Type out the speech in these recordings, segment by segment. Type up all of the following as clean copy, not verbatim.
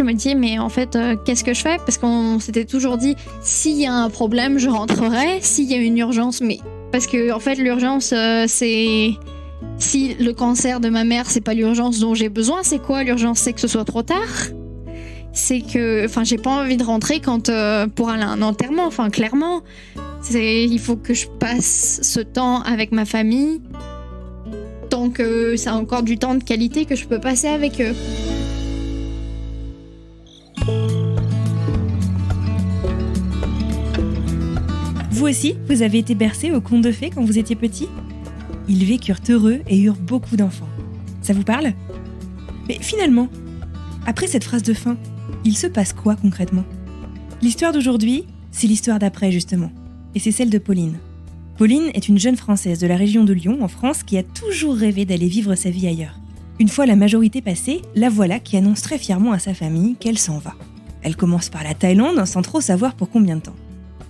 me dis, mais en fait, qu'est-ce que je fais? Parce qu'on s'était toujours dit, s'il y a un problème, je rentrerai. S'il y a une urgence, mais... Parce que, en fait, l'urgence, c'est... Si le cancer de ma mère, c'est pas l'urgence dont j'ai besoin, c'est quoi l'urgence? C'est que ce soit trop tard. C'est que... Enfin, j'ai pas envie de rentrer quand... pour aller à un enterrement, enfin, clairement. Il faut que je passe ce temps avec ma famille. Tant que c'est encore du temps de qualité que je peux passer avec eux. Vous aussi, vous avez été bercé au conte de fées quand vous étiez petit? Ils vécurent heureux et eurent beaucoup d'enfants. Ça vous parle? Mais finalement, après cette phrase de fin, il se passe quoi concrètement? L'histoire d'aujourd'hui, c'est l'histoire d'après justement. Et c'est celle de Pauline. Pauline est une jeune Française de la région de Lyon, en France, qui a toujours rêvé d'aller vivre sa vie ailleurs. Une fois la majorité passée, la voilà qui annonce très fièrement à sa famille qu'elle s'en va. Elle commence par la Thaïlande sans trop savoir pour combien de temps.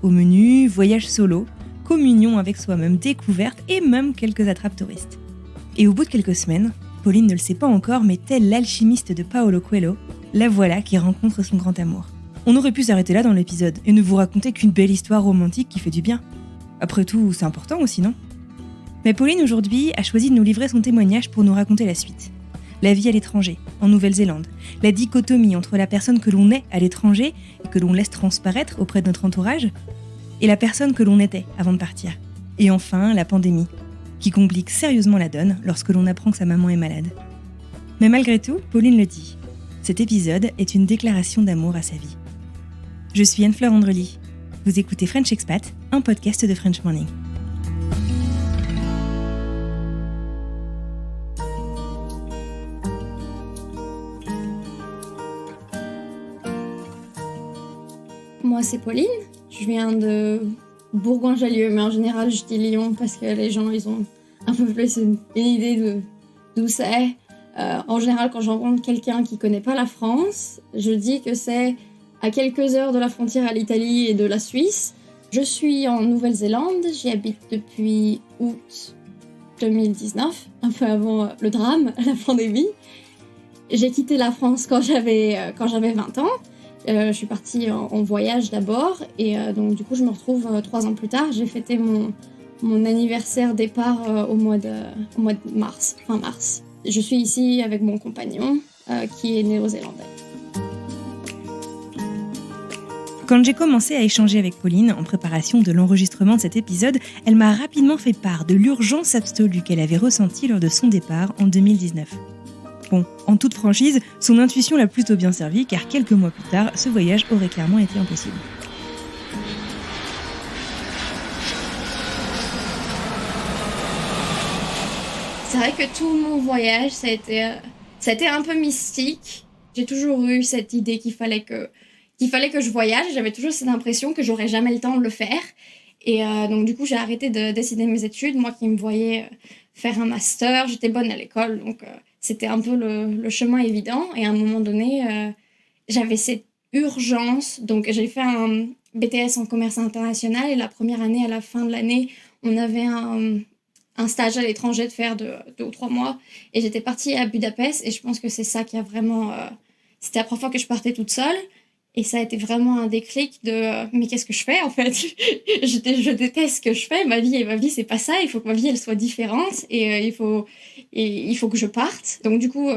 Au menu, voyage solo, communion avec soi-même, découverte et même quelques attrapes touristes. Et au bout de quelques semaines, Pauline ne le sait pas encore, mais tel l'alchimiste de Paulo Coelho, la voilà qui rencontre son grand amour. On aurait pu s'arrêter là dans l'épisode et ne vous raconter qu'une belle histoire romantique qui fait du bien. Après tout, c'est important aussi, non? Mais Pauline, aujourd'hui, a choisi de nous livrer son témoignage pour nous raconter la suite. La vie à l'étranger, en Nouvelle-Zélande, la dichotomie entre la personne que l'on est à l'étranger et que l'on laisse transparaître auprès de notre entourage, et la personne que l'on était avant de partir. Et enfin, la pandémie, qui complique sérieusement la donne lorsque l'on apprend que sa maman est malade. Mais malgré tout, Pauline le dit, cet épisode est une déclaration d'amour à sa vie. Je suis Anne-Fleur Andrely. Vous écoutez French Expat, un podcast de French Morning. Moi, c'est Pauline. Je viens de Bourgoin-Jallieu, mais en général, je dis Lyon parce que les gens, ils ont un peu plus une idée de d'où c'est. En général, quand je rencontre quelqu'un qui connaît pas la France, je dis que c'est à quelques heures de la frontière à l'Italie et de la Suisse. Je suis en Nouvelle-Zélande, j'y habite depuis août 2019, un peu avant le drame, la pandémie. J'ai quitté la France quand j'avais 20 ans. Je suis partie en voyage d'abord et donc du coup je me retrouve 3 ans plus tard. J'ai fêté mon anniversaire départ au mois de mars, fin mars. Je suis ici avec mon compagnon qui est néo-zélandais. Quand j'ai commencé à échanger avec Pauline en préparation de l'enregistrement de cet épisode, elle m'a rapidement fait part de l'urgence absolue qu'elle avait ressentie lors de son départ en 2019. Bon, en toute franchise, son intuition l'a plutôt bien servi car quelques mois plus tard, ce voyage aurait clairement été impossible. C'est vrai que tout mon voyage, ça a été un peu mystique. J'ai toujours eu cette idée qu'il fallait que je voyage. J'avais toujours cette impression que j'aurais jamais le temps de le faire. Et donc du coup, j'ai arrêté de décider mes études. Moi qui me voyais faire un master, j'étais bonne à l'école, donc c'était un peu le chemin évident. Et à un moment donné, j'avais cette urgence. Donc j'ai fait un BTS en commerce international et la première année, à la fin de l'année, on avait un stage à l'étranger de faire de 2 ou 3 mois. Et j'étais partie à Budapest et je pense que c'est ça qui a vraiment... c'était la première fois que je partais toute seule. Et ça a été vraiment un déclic de mais qu'est-ce que je fais en fait? Je déteste ce que je fais. Ma vie c'est pas ça. Il faut que ma vie elle soit différente et il faut que je parte. Donc du coup,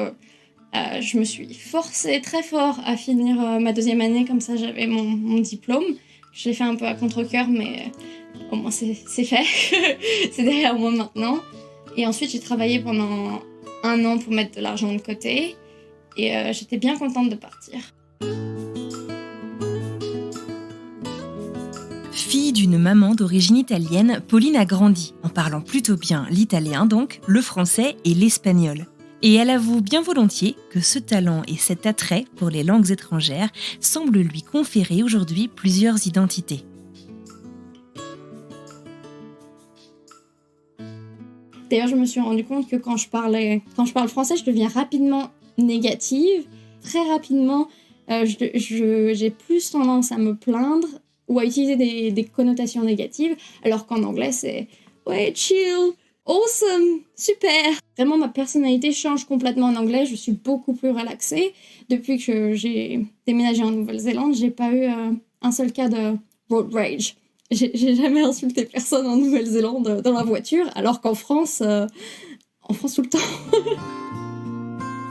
je me suis forcée très fort à finir ma 2e année comme ça. J'avais mon diplôme. Je l'ai fait un peu à contre-cœur, mais au moins c'est fait. C'est derrière moi maintenant. Et ensuite j'ai travaillé pendant 1 an pour mettre de l'argent de côté et j'étais bien contente de partir. Fille d'une maman d'origine italienne, Pauline a grandi en parlant plutôt bien l'italien donc, le français et l'espagnol. Et elle avoue bien volontiers que ce talent et cet attrait pour les langues étrangères semblent lui conférer aujourd'hui plusieurs identités. D'ailleurs, je me suis rendu compte que quand je parle français, je deviens rapidement négative. Très rapidement, j'ai plus tendance à me plaindre ou à utiliser des connotations négatives, alors qu'en anglais, c'est « ouais, chill ». Awesome, super. Vraiment, ma personnalité change complètement en anglais. Je suis beaucoup plus relaxée. Depuis que j'ai déménagé en Nouvelle-Zélande, j'ai pas eu un seul cas de road rage. J'ai jamais insulté personne en Nouvelle-Zélande dans la voiture, alors qu'en France, tout le temps.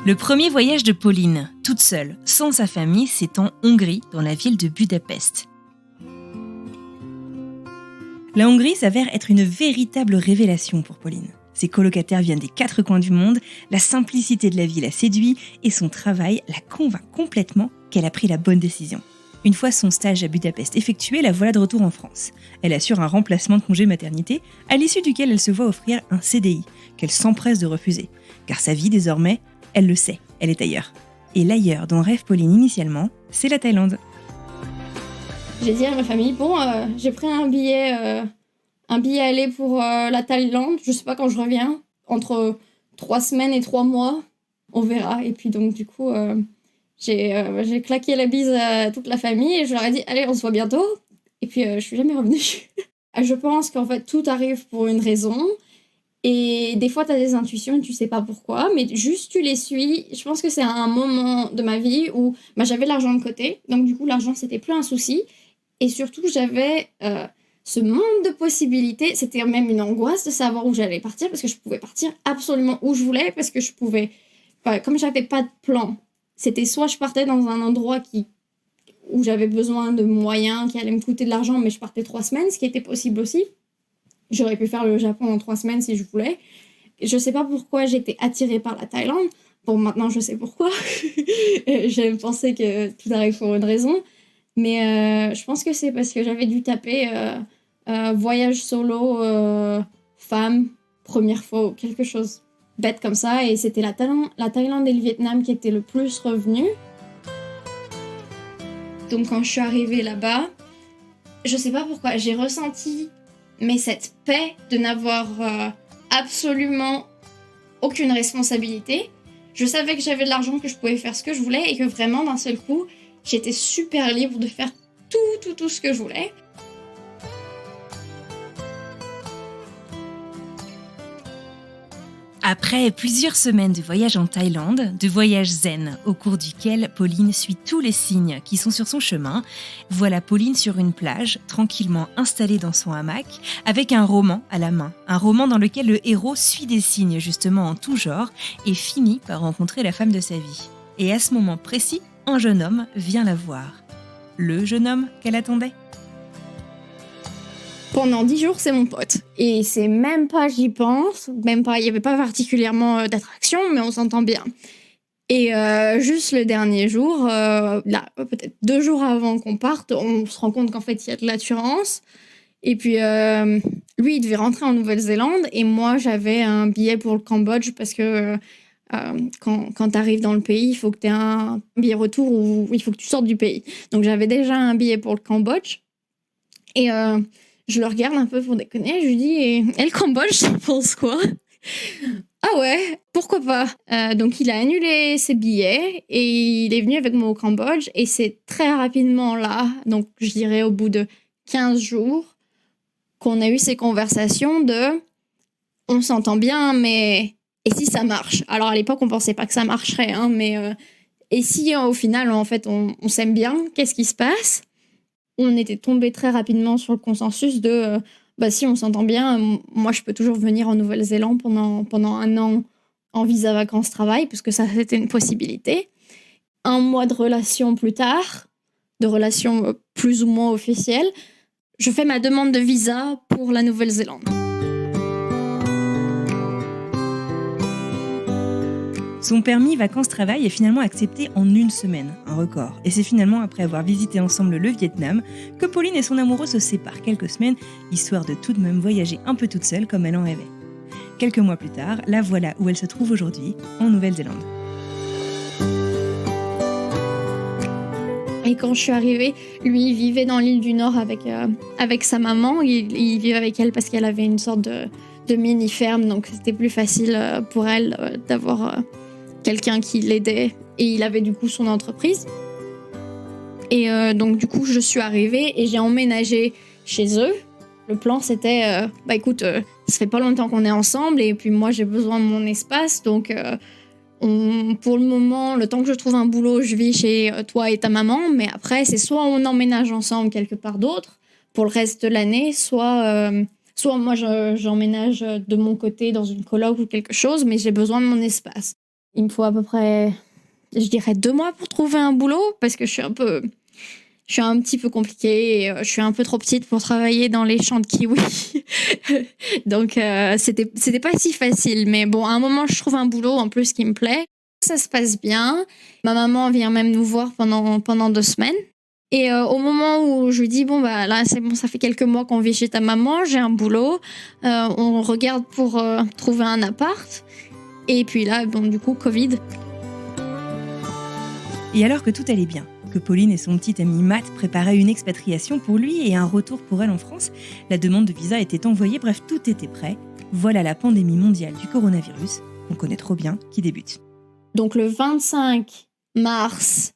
Le premier voyage de Pauline, toute seule, sans sa famille, c'est en Hongrie, dans la ville de Budapest. La Hongrie s'avère être une véritable révélation pour Pauline. Ses colocataires viennent des 4 coins du monde, la simplicité de la vie la séduit et son travail la convainc complètement qu'elle a pris la bonne décision. Une fois son stage à Budapest effectué, la voilà de retour en France. Elle assure un remplacement de congé maternité, à l'issue duquel elle se voit offrir un CDI, qu'elle s'empresse de refuser. Car sa vie désormais, elle le sait, elle est ailleurs. Et l'ailleurs dont rêve Pauline initialement, c'est la Thaïlande. J'ai dit à ma famille, j'ai pris un billet aller pour la Thaïlande. Je sais pas quand je reviens. Entre 3 semaines et 3 mois, on verra. Et puis donc du coup, j'ai claqué la bise à toute la famille et je leur ai dit, allez, on se voit bientôt. Et puis je suis jamais revenue. Je pense qu'en fait, tout arrive pour une raison. Et des fois, tu as des intuitions et tu sais pas pourquoi, mais juste tu les suis. Je pense que c'est un moment de ma vie où j'avais l'argent de côté. Donc du coup, l'argent, c'était plus un souci. Et surtout, j'avais ce monde de possibilités. C'était même une angoisse de savoir où j'allais partir parce que je pouvais partir absolument où je voulais parce que je pouvais... comme j'avais pas de plan, c'était soit je partais dans un endroit où j'avais besoin de moyens qui allaient me coûter de l'argent, mais je partais 3 semaines, ce qui était possible aussi. J'aurais pu faire le Japon en 3 semaines si je voulais. Je sais pas pourquoi j'étais attirée par la Thaïlande. Bon, maintenant, je sais pourquoi. J'aime penser que tout arrive pour une raison. Mais je pense que c'est parce que j'avais dû taper voyage solo, femme, première fois, ou quelque chose bête comme ça. Et c'était la Thaïlande et le Vietnam qui étaient le plus revenus. Donc quand je suis arrivée là-bas, je sais pas pourquoi, j'ai ressenti cette paix de n'avoir absolument aucune responsabilité. Je savais que j'avais de l'argent, que je pouvais faire ce que je voulais et que vraiment d'un seul coup, j'étais super libre de faire tout ce que je voulais. Après plusieurs semaines de voyage en Thaïlande, de voyage zen, au cours duquel Pauline suit tous les signes qui sont sur son chemin, voilà Pauline sur une plage, tranquillement installée dans son hamac, avec un roman à la main. Un roman dans lequel le héros suit des signes justement en tout genre et finit par rencontrer la femme de sa vie. Et à ce moment précis, un jeune homme vient la voir. Le jeune homme qu'elle attendait. Pendant 10 jours, c'est mon pote. Et c'est même pas, j'y pense, même pas, il n'y avait pas particulièrement d'attraction, mais on s'entend bien. Et juste le dernier jour, là, peut-être 2 jours avant qu'on parte, on se rend compte qu'en fait, il y a de l'assurance. Et puis, lui, il devait rentrer en Nouvelle-Zélande, et moi, j'avais un billet pour le Cambodge, parce que quand tu arrives dans le pays, il faut que tu aies un billet retour ou il faut que tu sortes du pays. Donc, j'avais déjà un billet pour le Cambodge. Et je le regarde un peu pour déconner. Je lui dis, et le Cambodge, tu penses quoi ? Ah ouais, pourquoi pas ? Donc, il a annulé ses billets et il est venu avec moi au Cambodge. Et c'est très rapidement là, donc je dirais au bout de 15 jours, qu'on a eu ces conversations de « on s'entend bien, mais... » Et si ça marche ? Alors, à l'époque, on pensait pas que ça marcherait, hein, mais et si, au final, en fait, on s'aime bien, qu'est-ce qui se passe ? On était tombé très rapidement sur le consensus de si on s'entend bien, moi, je peux toujours venir en Nouvelle-Zélande pendant 1 an en visa vacances-travail, parce que ça, c'était une possibilité. 1 mois de relation plus tard, de relation plus ou moins officielle, je fais ma demande de visa pour la Nouvelle-Zélande. Son permis vacances-travail est finalement accepté en 1 semaine, un record. Et c'est finalement après avoir visité ensemble le Vietnam que Pauline et son amoureux se séparent quelques semaines, histoire de tout de même voyager un peu toute seule comme elle en rêvait. Quelques mois plus tard, la voilà où elle se trouve aujourd'hui, en Nouvelle-Zélande. Et quand je suis arrivée, lui, il vivait dans l'île du Nord avec sa maman. Il vivait avec elle parce qu'elle avait une sorte de mini-ferme, donc c'était plus facile pour elle d'avoir quelqu'un qui l'aidait. Et il avait du coup son entreprise. Et donc du coup, je suis arrivée et j'ai emménagé chez eux. Le plan, c'était, écoute, ça fait pas longtemps qu'on est ensemble et puis moi j'ai besoin de mon espace, donc pour le moment, le temps que je trouve un boulot, je vis chez toi et ta maman, mais après c'est soit on emménage ensemble quelque part d'autre pour le reste de l'année, soit moi j'emménage de mon côté dans une coloc ou quelque chose, mais j'ai besoin de mon espace. Il me faut à peu près, je dirais 2 mois pour trouver un boulot parce que je suis un petit peu compliquée et je suis un peu trop petite pour travailler dans les champs de kiwi. Donc, c'était pas si facile. Mais bon, à un moment, je trouve un boulot en plus qui me plaît. Ça se passe bien. Ma maman vient même nous voir pendant 2 semaines. Et au moment où je lui dis, bon, bah là, c'est bon, ça fait quelques mois qu'on vit chez ta maman, j'ai un boulot. On regarde pour trouver un appart. Et puis là, bon, du coup, Covid. Et alors que tout allait bien, que Pauline et son petit ami Matt préparaient une expatriation pour lui et un retour pour elle en France, la demande de visa était envoyée, bref, tout était prêt. Voilà la pandémie mondiale du coronavirus, qu'on connaît trop bien, qui débute. Donc le 25 mars,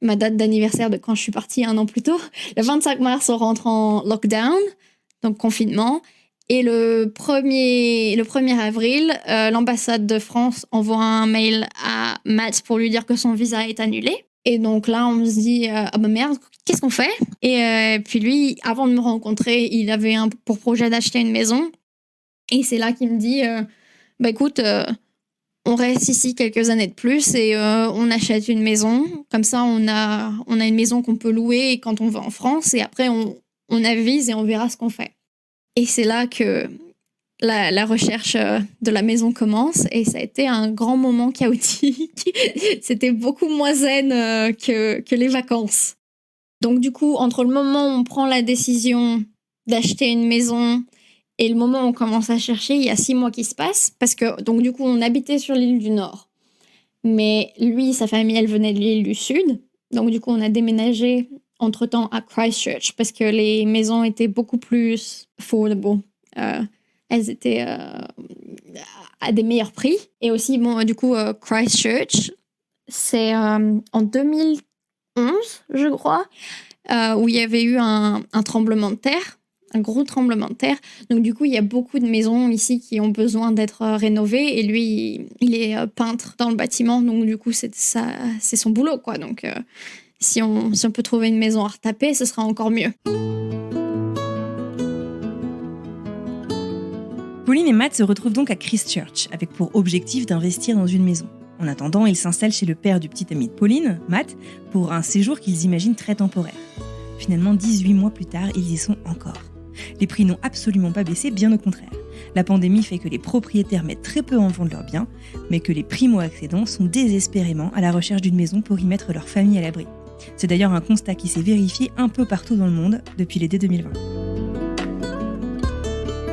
ma date d'anniversaire de quand je suis partie 1 an plus tôt, le 25 mars, on rentre en lockdown, donc confinement. Et le 1er avril, l'ambassade de France envoie un mail à Matt pour lui dire que son visa est annulé. Et donc là, on se dit, ah bah merde, qu'est-ce qu'on fait ? Et puis lui, avant de me rencontrer, il avait pour projet d'acheter une maison. Et c'est là qu'il me dit, bah écoute, on reste ici quelques années de plus et on achète une maison. Comme ça, on a une maison qu'on peut louer quand on va en France. Et après, on avise et on verra ce qu'on fait. Et c'est là que la recherche de la maison commence et ça a été un grand moment chaotique. C'était beaucoup moins zen que les vacances. Donc du coup, entre le moment où on prend la décision d'acheter une maison et le moment où on commence à chercher, il y a 6 mois qui se passent parce que donc du coup, on habitait sur l'île du Nord. Mais lui, sa famille, elle venait de l'île du Sud. Donc du coup, on a déménagé entre-temps à Christchurch parce que les maisons étaient beaucoup plus affordable. Elles étaient à des meilleurs prix. Et aussi, bon, du coup, Christchurch, c'est en 2011, je crois, où il y avait eu un tremblement de terre, un gros tremblement de terre. Donc, du coup, il y a beaucoup de maisons ici qui ont besoin d'être rénovées. Et lui, il est peintre dans le bâtiment. Donc, du coup, c'est son boulot, quoi. Donc, si on peut trouver une maison à retaper, ce sera encore mieux. Pauline et Matt se retrouvent donc à Christchurch, avec pour objectif d'investir dans une maison. En attendant, ils s'installent chez le père du petit ami de Pauline, Matt, pour un séjour qu'ils imaginent très temporaire. Finalement, 18 mois plus tard, ils y sont encore. Les prix n'ont absolument pas baissé, bien au contraire. La pandémie fait que les propriétaires mettent très peu en vente leurs biens, mais que les primo-accédants sont désespérément à la recherche d'une maison pour y mettre leur famille à l'abri. C'est d'ailleurs un constat qui s'est vérifié un peu partout dans le monde depuis l'été 2020.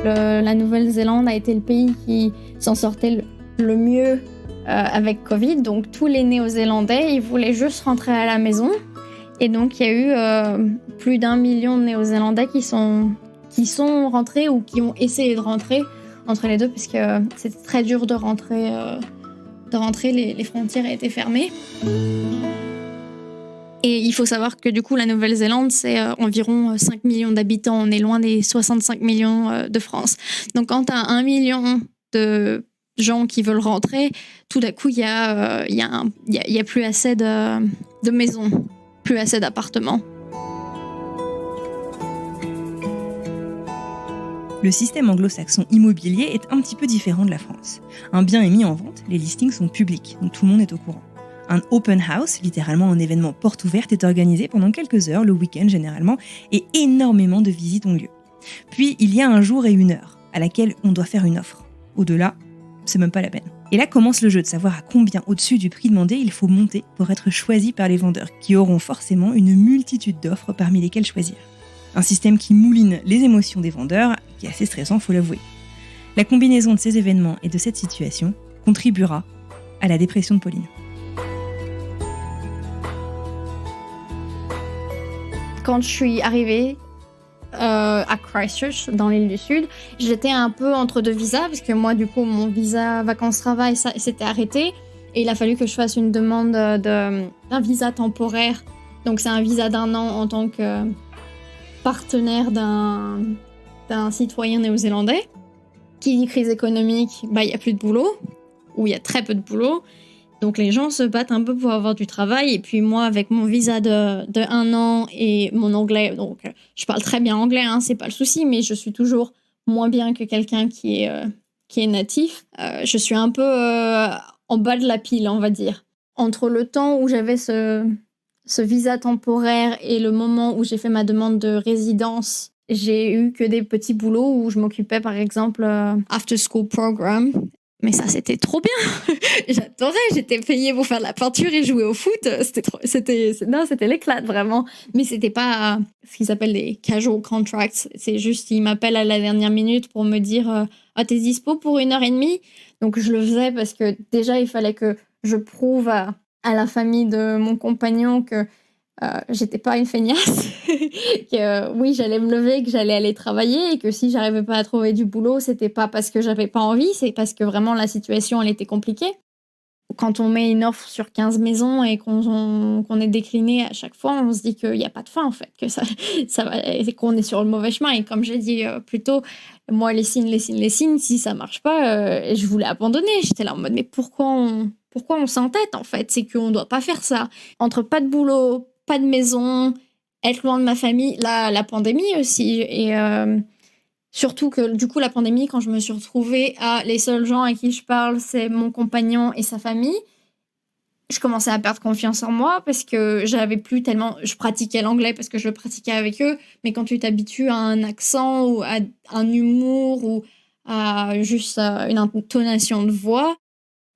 La Nouvelle-Zélande a été le pays qui s'en sortait le mieux avec Covid. Donc tous les Néo-Zélandais, ils voulaient juste rentrer à la maison. Et donc il y a eu plus d'1 million de Néo-Zélandais qui sont rentrés ou qui ont essayé de rentrer entre les deux parce que c'était très dur de rentrer. Les frontières étaient fermées. Et il faut savoir que du coup, la Nouvelle-Zélande, c'est environ 5 millions d'habitants. On est loin des 65 millions de France. Donc, quand tu as 1 million de gens qui veulent rentrer, tout d'un coup, il y a plus assez de maisons, plus assez d'appartements. Le système anglo-saxon immobilier est un petit peu différent de la France. Un bien est mis en vente, les listings sont publics, donc tout le monde est au courant. Un open house, littéralement un événement porte ouverte, est organisé pendant quelques heures, le week-end généralement, et énormément de visites ont lieu. Puis, il y a un jour et une heure à laquelle on doit faire une offre. Au-delà, c'est même pas la peine. Et là commence le jeu de savoir à combien au-dessus du prix demandé il faut monter pour être choisi par les vendeurs, qui auront forcément une multitude d'offres parmi lesquelles choisir. Un système qui mouline les émotions des vendeurs, qui est assez stressant, faut l'avouer. La combinaison de ces événements et de cette situation contribuera à la dépression de Pauline. Quand je suis arrivée à Christchurch, dans l'île du Sud, j'étais un peu entre 2 visas, parce que moi, du coup, mon visa vacances-travail s'était arrêté, et il a fallu que je fasse une demande d'un visa temporaire. Donc, c'est un visa d'1 an en tant que partenaire d'un citoyen néo-zélandais. Qui dit crise économique, il y a plus de boulot, ou il y a très peu de boulot. Donc les gens se battent un peu pour avoir du travail. Et puis moi, avec mon visa de 1 an et mon anglais, donc je parle très bien anglais, c'est pas le souci, mais je suis toujours moins bien que quelqu'un qui est natif. Je suis un peu en bas de la pile, on va dire. Entre le temps où j'avais ce visa temporaire et le moment où j'ai fait ma demande de résidence, j'ai eu que des petits boulots où je m'occupais, par exemple, after school program. Mais ça, c'était trop bien. J'adorais. J'étais payée pour faire de la peinture et jouer au foot. C'était l'éclate, vraiment. Mais c'était pas ce qu'ils appellent des casual contracts. C'est juste, ils m'appellent à la dernière minute pour me dire t'es dispo pour 1h30? Donc, je le faisais parce que déjà, il fallait que je prouve à la famille de mon compagnon que j'étais pas une feignasse, que oui, j'allais me lever, que j'allais aller travailler et que si j'arrivais pas à trouver du boulot, c'était pas parce que j'avais pas envie, c'est parce que vraiment la situation, elle était compliquée. Quand on met une offre sur 15 maisons et qu'on est décliné à chaque fois, on se dit qu'il n'y a pas de fin en fait, que ça va, qu'on est sur le mauvais chemin. Et comme j'ai dit plus tôt, moi, les signes, si ça marche pas, je voulais abandonner. J'étais là en mode, mais pourquoi on s'entête en fait? C'est qu'on doit pas faire ça. Entre pas de boulot, pas de maison, être loin de ma famille, la pandémie aussi. Et surtout que du coup, la pandémie, quand je me suis retrouvée les seuls gens à qui je parle, c'est mon compagnon et sa famille, je commençais à perdre confiance en moi parce que j'avais plus tellement... Je pratiquais l'anglais parce que je le pratiquais avec eux, mais quand tu t'habitues à un accent ou à un humour ou à juste une intonation de voix...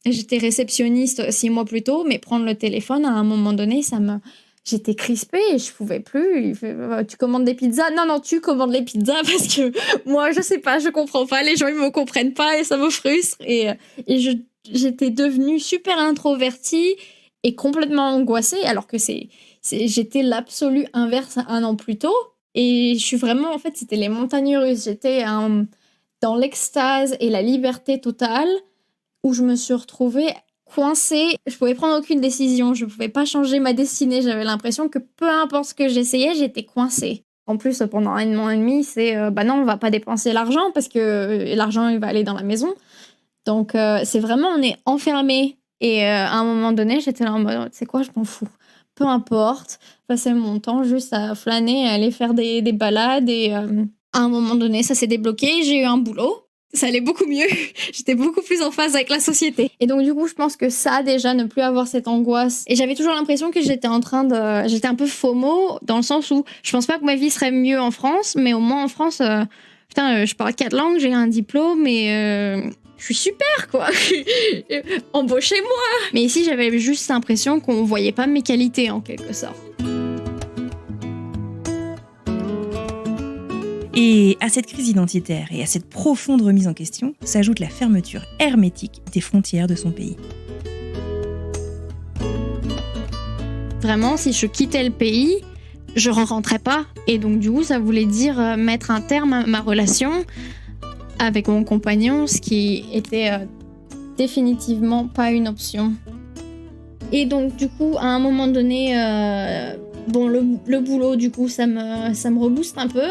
J'étais réceptionniste 6 mois plus tôt, mais prendre le téléphone, à un moment donné, j'étais crispée et je pouvais plus. Il fait, tu commandes des pizzas? Non, tu commandes les pizzas parce que moi, je sais pas, je comprends pas. Les gens, ils me comprennent pas et ça me frustre. Et j'étais devenue super introvertie et complètement angoissée, alors que j'étais l'absolu inverse 1 an plus tôt. Et je suis vraiment, en fait, c'était les montagnes russes. J'étais dans l'extase et la liberté totale, où je me suis retrouvée coincée. Je pouvais prendre aucune décision, je pouvais pas changer ma destinée. J'avais l'impression que peu importe ce que j'essayais, j'étais coincée. En plus, pendant 1 an et demi, c'est non, on va pas dépenser l'argent parce que l'argent, il va aller dans la maison. Donc, c'est vraiment, on est enfermés. Et à un moment donné, j'étais là en mode, tu sais quoi, je m'en fous. Peu importe, passer mon temps juste à flâner, à aller faire des balades. Et à un moment donné, ça s'est débloqué, j'ai eu un boulot. Ça allait beaucoup mieux. J'étais beaucoup plus en phase avec la société. Et donc, du coup, je pense que ça, déjà, ne plus avoir cette angoisse. Et j'avais toujours l'impression que j'étais un peu FOMO, dans le sens où je pense pas que ma vie serait mieux en France, mais au moins en France, je parle 4 langues, j'ai un diplôme et je suis super, quoi. Embauchez-moi. Mais ici, j'avais juste l'impression qu'on voyait pas mes qualités, en quelque sorte. Et à cette crise identitaire et à cette profonde remise en question s'ajoute la fermeture hermétique des frontières de son pays. Vraiment, si je quittais le pays, je ne rentrais pas. Et donc, du coup, ça voulait dire mettre un terme à ma relation avec mon compagnon, ce qui était définitivement pas une option. Et donc, du coup, à un moment donné, le boulot, du coup, ça me rebooste un peu.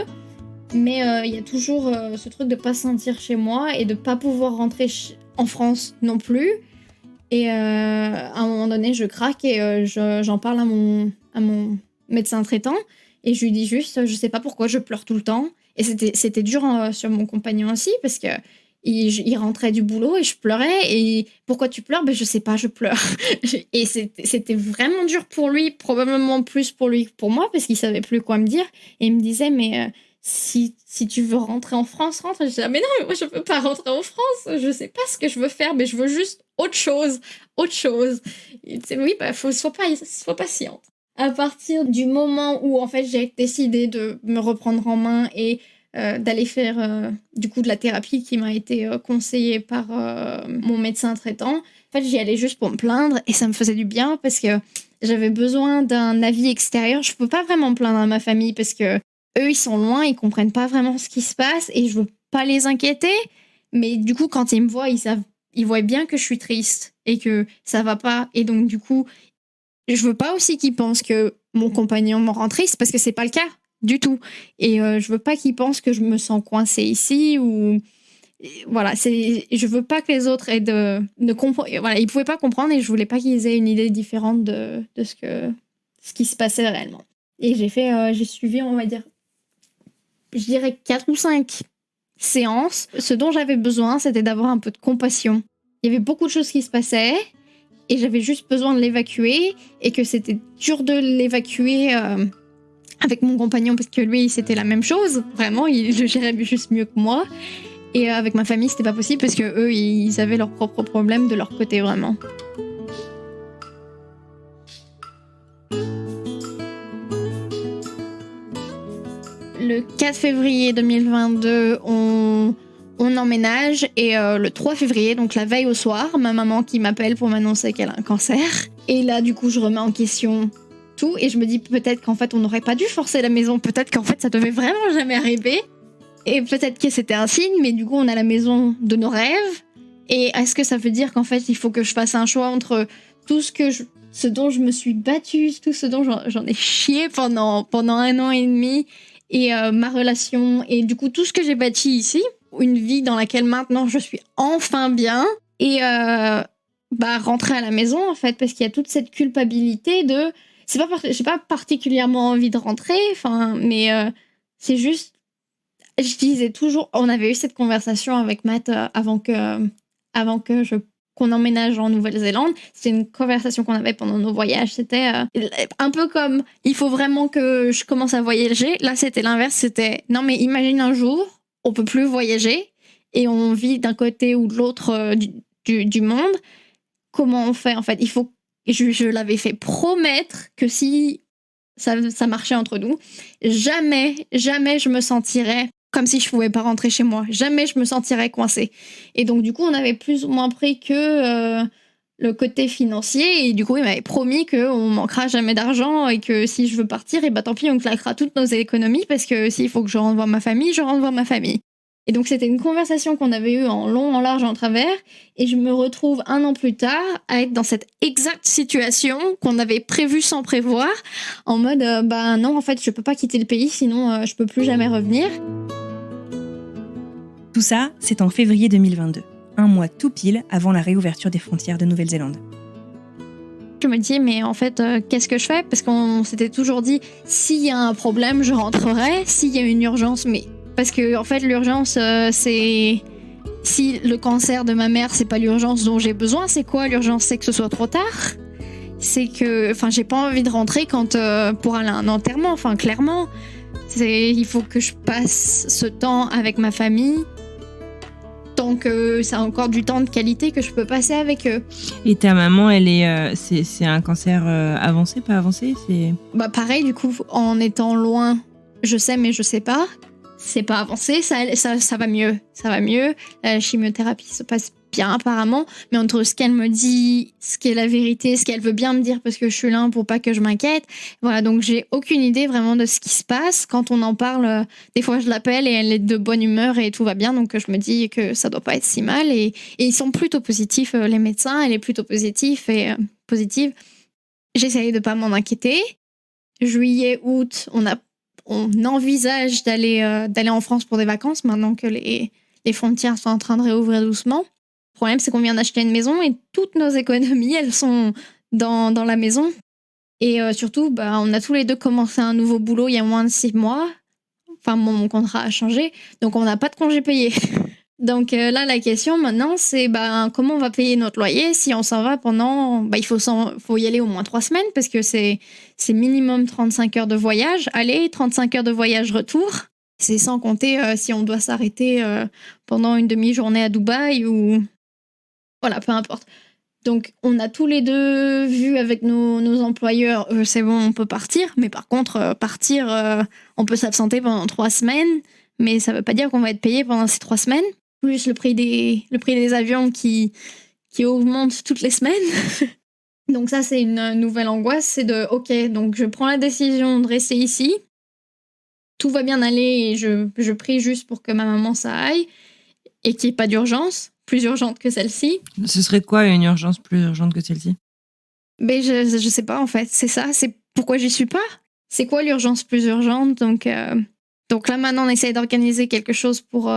Mais il y a toujours ce truc de pas se sentir chez moi et de pas pouvoir rentrer en France non plus. Et à un moment donné, je craque et j'en parle à mon médecin traitant. Et je lui dis juste, je sais pas pourquoi je pleure tout le temps. Et c'était dur sur mon compagnon aussi parce que il rentrait du boulot et je pleurais. Et pourquoi tu pleures? Je sais pas, je pleure. Et c'était vraiment dur pour lui, probablement plus pour lui que pour moi parce qu'il savait plus quoi me dire. Et il me disait, mais... Si tu veux rentrer en France, rentre. Et je disais, mais non, mais moi je peux pas rentrer en France, je sais pas ce que je veux faire, mais je veux juste autre chose. Et oui, sois patiente. À partir du moment où en fait j'ai décidé de me reprendre en main et d'aller faire du coup de la thérapie qui m'a été conseillée par mon médecin traitant, en fait j'y allais juste pour me plaindre et ça me faisait du bien parce que j'avais besoin d'un avis extérieur. Je peux pas vraiment me plaindre à ma famille parce que eux, ils sont loin, ils comprennent pas vraiment ce qui se passe et je veux pas les inquiéter. Mais du coup, quand ils me voient, ils voient bien que je suis triste et que ça va pas. Et donc, du coup, je veux pas aussi qu'ils pensent que mon compagnon me rend triste parce que c'est pas le cas du tout. Et je veux pas qu'ils pensent que je me sens coincée ici ou Voilà, je veux pas que les autres aient voilà, ils pouvaient pas comprendre et je voulais pas qu'ils aient une idée différente de ce qui se passait réellement. Et j'ai suivi, on va dire, je dirais 4 ou 5 séances. Ce dont j'avais besoin, c'était d'avoir un peu de compassion. Il y avait beaucoup de choses qui se passaient et j'avais juste besoin de l'évacuer et que c'était dur de l'évacuer avec mon compagnon parce que lui, c'était la même chose. Vraiment, il le gérait juste mieux que moi. Et avec ma famille, c'était pas possible parce que eux, ils avaient leurs propres problèmes de leur côté, vraiment. Le 4 février 2022, on emménage et le 3 février, donc la veille au soir, ma maman qui m'appelle pour m'annoncer qu'elle a un cancer. Et là, du coup, je remets en question tout et je me dis peut-être qu'en fait, on n'aurait pas dû forcer la maison, peut-être qu'en fait, ça devait vraiment jamais arriver. Et peut-être que c'était un signe, mais du coup, on a la maison de nos rêves. Et est-ce que ça veut dire qu'en fait, il faut que je fasse un choix entre tout ce dont je me suis battue, tout ce dont j'en ai chié pendant 1 an et demi, et ma relation, et du coup, tout ce que j'ai bâti ici, une vie dans laquelle maintenant je suis enfin bien, et rentrer à la maison, en fait, parce qu'il y a toute cette culpabilité de... J'ai pas particulièrement envie de rentrer, mais c'est juste... Je disais toujours, on avait eu cette conversation avec Matt avant qu'on emménage en Nouvelle-Zélande. C'était une conversation qu'on avait pendant nos voyages. C'était un peu comme, il faut vraiment que je commence à voyager. Là, c'était l'inverse. C'était, non mais imagine un jour, on peut plus voyager et on vit d'un côté ou de l'autre du monde. Comment on fait en fait? Je l'avais fait promettre que si ça marchait entre nous, jamais je me sentirais comme si je pouvais pas rentrer chez moi. Jamais je me sentirais coincée. Et donc, du coup, on avait plus ou moins pris que le côté financier. Et du coup, il m'avait promis qu'on manquera jamais d'argent et que si je veux partir, et tant pis, on claquera toutes nos économies parce que s'il faut que je rentre voir ma famille, je rentre voir ma famille. Et donc, c'était une conversation qu'on avait eue en long, en large, en travers. Et je me retrouve 1 an plus tard à être dans cette exacte situation qu'on avait prévue sans prévoir, en mode, non, en fait, je peux pas quitter le pays, sinon je peux plus jamais revenir. Tout ça, c'est en février 2022, 1 mois tout pile avant la réouverture des frontières de Nouvelle-Zélande. Je me dis, mais en fait, qu'est-ce que je fais? Parce qu'on s'était toujours dit, s'il y a un problème, je rentrerai. S'il y a une urgence, mais... Parce que, en fait, l'urgence, c'est... Si le cancer de ma mère, c'est pas l'urgence dont j'ai besoin, c'est quoi l'urgence? C'est que ce soit trop tard. C'est que... j'ai pas envie de rentrer pour aller à un enterrement, clairement. Il faut que je passe ce temps avec ma famille, tant que c'est encore du temps de qualité que je peux passer avec eux. Et ta maman, elle est, c'est un cancer avancé, pas avancé? Pareil, du coup, en étant loin, je sais, mais je sais pas. C'est pas avancé, ça va mieux. Ça va mieux. La chimiothérapie se passe bien, apparemment. Mais entre ce qu'elle me dit, ce qui est la vérité, ce qu'elle veut bien me dire parce que je suis là pour pas que je m'inquiète. Voilà, donc j'ai aucune idée vraiment de ce qui se passe. Quand on en parle, des fois je l'appelle et elle est de bonne humeur et tout va bien. Donc je me dis que ça doit pas être si mal. Et ils sont plutôt positifs, les médecins. Elle est plutôt positive. J'essaye de pas m'en inquiéter. Juillet, août, on envisage d'aller en France pour des vacances maintenant que les frontières sont en train de réouvrir doucement. Le problème, c'est qu'on vient d'acheter une maison et toutes nos économies, elles sont dans la maison. Et surtout, on a tous les deux commencé un nouveau boulot il y a moins de 6 mois. Mon contrat a changé, donc on n'a pas de congé payé. Donc là, la question maintenant, c'est comment on va payer notre loyer si on s'en va pendant... il faut y aller au moins 3 semaines parce que c'est minimum 35 heures de voyage. Aller, 35 heures de voyage retour. C'est sans compter si on doit s'arrêter pendant une demi-journée à Dubaï ou... Voilà, peu importe. Donc, on a tous les deux vu avec nos employeurs, c'est bon, on peut partir. Mais par contre, on peut s'absenter pendant 3 semaines. Mais ça veut pas dire qu'on va être payé pendant ces 3 semaines. Plus le prix des avions qui augmente toutes les semaines. Donc ça, c'est une nouvelle angoisse. C'est ok, donc je prends la décision de rester ici. Tout va bien aller et je prie juste pour que ma maman ça aille. Et qu'il n'y ait pas d'urgence, plus urgente que celle-ci. Ce serait quoi une urgence plus urgente que celle-ci? Mais je sais pas, en fait. C'est ça, c'est pourquoi j'y suis pas. C'est quoi l'urgence plus urgente? Donc là, maintenant, on essaye d'organiser quelque chose pour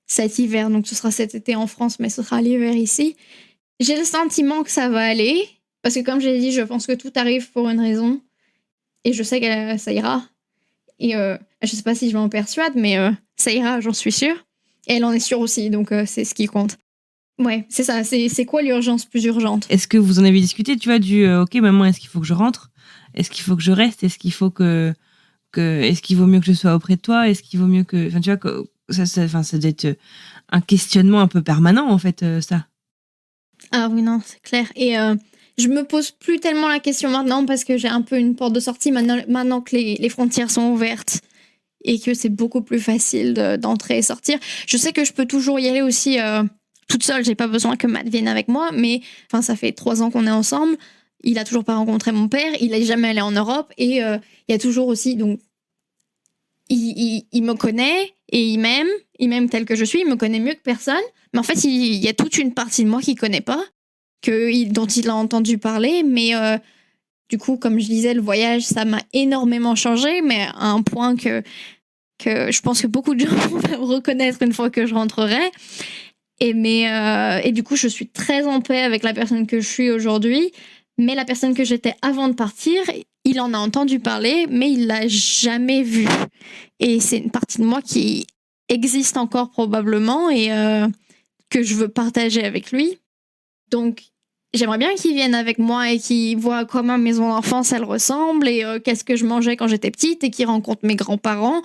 cet hiver. Donc ce sera cet été en France, mais ce sera l'hiver ici. J'ai le sentiment que ça va aller. Parce que comme j'ai dit, je pense que tout arrive pour une raison. Et je sais que ça ira. Et je sais pas si je m'en persuade, mais ça ira, j'en suis sûre. Et elle en est sûre aussi, donc c'est ce qui compte. Ouais, c'est ça. C'est quoi l'urgence plus urgente? Est-ce que vous en avez discuté, tu vois, ok, maman, est-ce qu'il faut que je rentre? Est-ce qu'il faut que je reste? Est-ce qu'il faut est-ce qu'il vaut mieux que je sois auprès de toi? Est-ce qu'il vaut mieux que, enfin, tu vois, ça doit être un questionnement un peu permanent, en fait, ça. Ah oui, non, c'est clair. Et je me pose plus tellement la question maintenant parce que j'ai un peu une porte de sortie maintenant que les frontières sont ouvertes et que c'est beaucoup plus facile d'entrer et sortir. Je sais que je peux toujours y aller aussi toute seule. J'ai pas besoin que Matt vienne avec moi, mais enfin, ça fait 3 ans qu'on est ensemble. Il a toujours pas rencontré mon père. Il est jamais allé en Europe et il y a toujours aussi donc il me connaît et il m'aime tel que je suis. Il me connaît mieux que personne. Mais en fait, il y a toute une partie de moi qu'il connaît pas, dont il a entendu parler. Mais du coup, comme je disais, le voyage, ça m'a énormément changé, mais à un point que je pense que beaucoup de gens vont me reconnaître une fois que je rentrerai. Et du coup, je suis très en paix avec la personne que je suis aujourd'hui. Mais la personne que j'étais avant de partir, il en a entendu parler, mais il l'a jamais vue. Et c'est une partie de moi qui existe encore probablement et que je veux partager avec lui. Donc, j'aimerais bien qu'il vienne avec moi et qu'il voit à quoi ma maison d'enfance elle ressemble et qu'est-ce que je mangeais quand j'étais petite et qu'il rencontre mes grands-parents.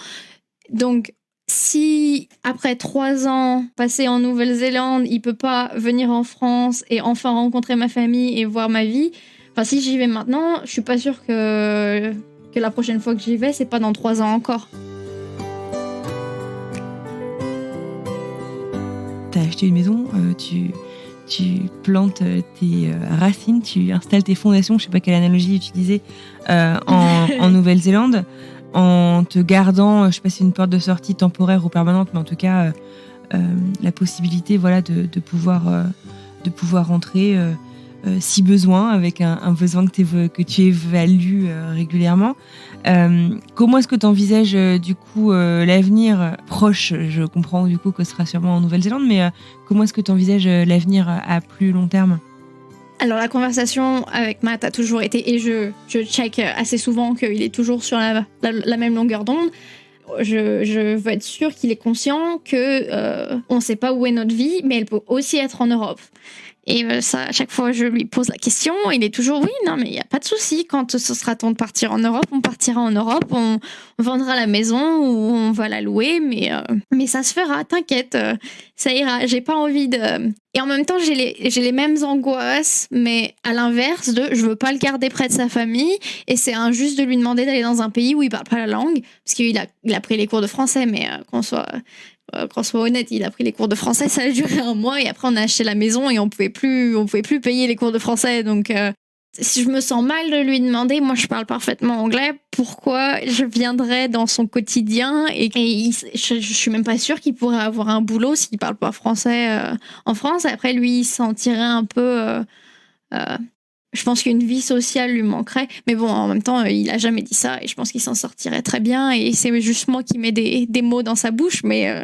Donc, si après 3 ans passés en Nouvelle-Zélande, il peut pas venir en France et enfin rencontrer ma famille et voir ma vie, enfin si j'y vais maintenant, je suis pas sûre que la prochaine fois que j'y vais, c'est pas dans 3 ans encore. T'as acheté une maison, tu plantes tes racines, tu installes tes fondations, je sais pas quelle analogie utiliser, en Nouvelle-Zélande, en te gardant, je sais pas si c'est une porte de sortie temporaire ou permanente, mais en tout cas la possibilité, voilà, de pouvoir rentrer si besoin, avec un besoin que tu évalues régulièrement. Comment est-ce que tu envisages du coup l'avenir proche? Je comprends du coup que ce sera sûrement en Nouvelle-Zélande, mais comment est-ce que tu envisages l'avenir à plus long terme? Alors la conversation avec Matt a toujours été, et je check assez souvent qu'il est toujours sur la même longueur d'onde. Je veux être sûre qu'il est conscient que on ne sait pas où est notre vie, mais elle peut aussi être en Europe. Et ça, à chaque fois, je lui pose la question. Il est toujours oui, non, mais il n'y a pas de souci. Quand ce sera temps de partir en Europe, on partira en Europe. On vendra la maison ou on va la louer. Mais ça se fera, t'inquiète. Ça ira. J'ai pas envie de... Et en même temps, j'ai les mêmes angoisses, mais à l'inverse je veux pas le garder près de sa famille. Et c'est injuste de lui demander d'aller dans un pays où il parle pas la langue. Parce qu'il a pris les cours de français, mais qu'on soit honnête, il a pris les cours de français, ça a duré 1 mois et après on a acheté la maison et on pouvait plus payer les cours de français. Donc si je me sens mal de lui demander, moi je parle parfaitement anglais, pourquoi je viendrais dans son quotidien et je suis même pas sûre qu'il pourrait avoir un boulot s'il parle pas français en France. Et après lui il se sentirait un peu je pense qu'une vie sociale lui manquerait, mais bon, en même temps, il a jamais dit ça et je pense qu'il s'en sortirait très bien. Et c'est juste moi qui mets des mots dans sa bouche, mais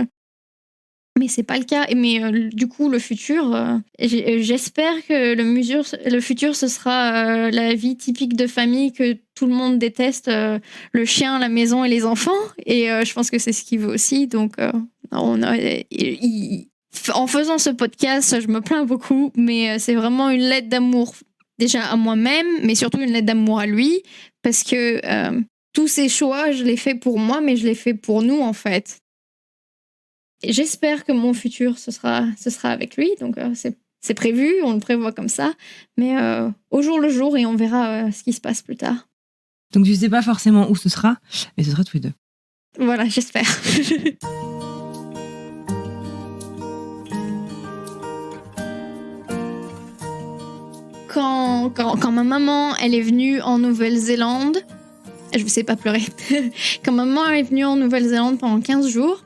c'est pas le cas. Mais du coup, le futur, j'espère que le futur, ce sera la vie typique de famille que tout le monde déteste, le chien, la maison et les enfants. Et je pense que c'est ce qu'il veut aussi. Donc, en faisant ce podcast, je me plains beaucoup, mais c'est vraiment une lettre d'amour. Déjà à moi-même, mais surtout une lettre d'amour à lui, parce que tous ces choix, je les fais pour moi, mais je les fais pour nous, en fait. Et j'espère que mon futur, ce sera avec lui, donc c'est prévu, on le prévoit comme ça, mais au jour le jour, et on verra ce qui se passe plus tard. Donc tu sais pas forcément où ce sera, mais ce sera tous les deux. Voilà, j'espère. Quand ma maman, elle est venue en Nouvelle-Zélande, je ne sais pas pleurer, quand ma maman est venue en Nouvelle-Zélande pendant 15 jours,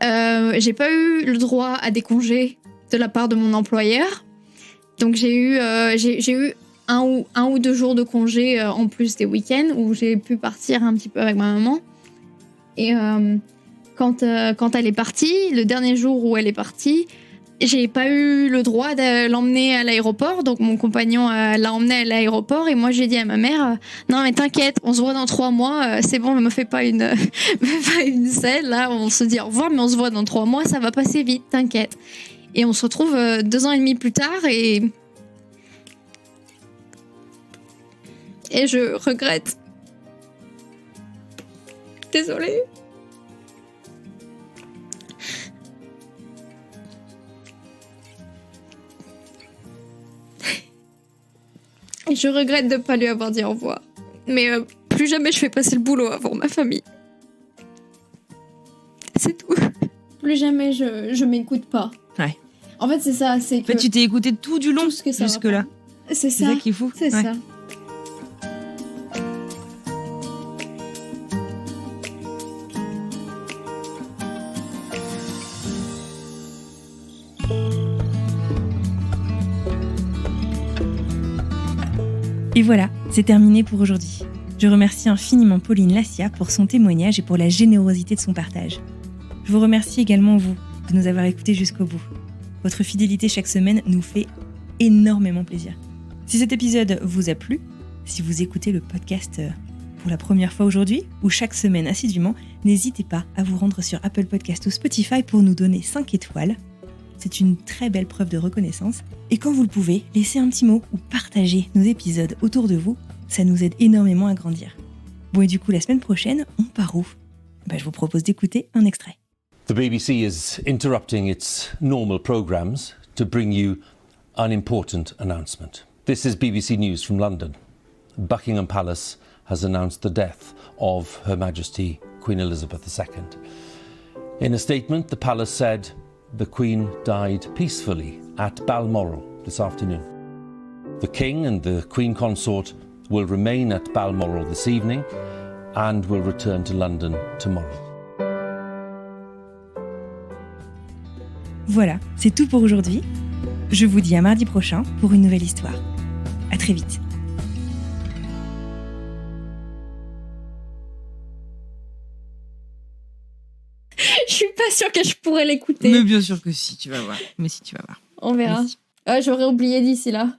j'ai pas eu le droit à des congés de la part de mon employeur. Donc j'ai eu un ou 2 jours de congés en plus des week-ends où j'ai pu partir un petit peu avec ma maman. Et quand elle est partie, le dernier jour où elle est partie, j'ai pas eu le droit de l'emmener à l'aéroport, donc mon compagnon l'a emmenée à l'aéroport et moi j'ai dit à ma mère non mais t'inquiète, on se voit dans 3 mois, c'est bon, ne me fais pas une scène là, on se dit au revoir mais on se voit dans 3 mois, ça va passer vite, t'inquiète. Et on se retrouve 2 ans et demi plus tard et je regrette. Désolée. Et je regrette de ne pas lui avoir dit au revoir. Mais plus jamais je fais passer le boulot avant ma famille. C'est tout. Plus jamais je m'écoute pas. Ouais. En fait, c'est ça. C'est que En fait, tu t'es écouté tout du long tout ce que ça va jusque-là. pas. C'est C'est ça. ça qui est fou. C'est Ouais. ça. Et voilà, c'est terminé pour aujourd'hui. Je remercie infiniment Pauline Lassia pour son témoignage et pour la générosité de son partage. Je vous remercie également, vous, de nous avoir écoutés jusqu'au bout. Votre fidélité chaque semaine nous fait énormément plaisir. Si cet épisode vous a plu, si vous écoutez le podcast pour la première fois aujourd'hui ou chaque semaine assidûment, n'hésitez pas à vous rendre sur Apple Podcast ou Spotify pour nous donner 5 étoiles. C'est une très belle preuve de reconnaissance. Et quand vous le pouvez, laissez un petit mot ou partagez nos épisodes autour de vous. Ça nous aide énormément à grandir. Bon, et du coup, la semaine prochaine, on part où ? Je vous propose d'écouter un extrait. The BBC is interrupting its normal programmes to bring you an important announcement. This is BBC News from London. Buckingham Palace has announced the death of Her Majesty Queen Elizabeth II. In a statement, the palace said the Queen died peacefully at Balmoral this afternoon. The King and the Queen Consort will remain at Balmoral this evening and will return to London tomorrow. Voilà, c'est tout pour aujourd'hui. Je vous dis à mardi prochain pour une nouvelle histoire. À très vite. Je suis pas sûre que je pourrais l'écouter. Mais bien sûr que si, tu vas voir. Mais si, tu vas voir. On verra. Mais si. J'aurais oublié d'ici là.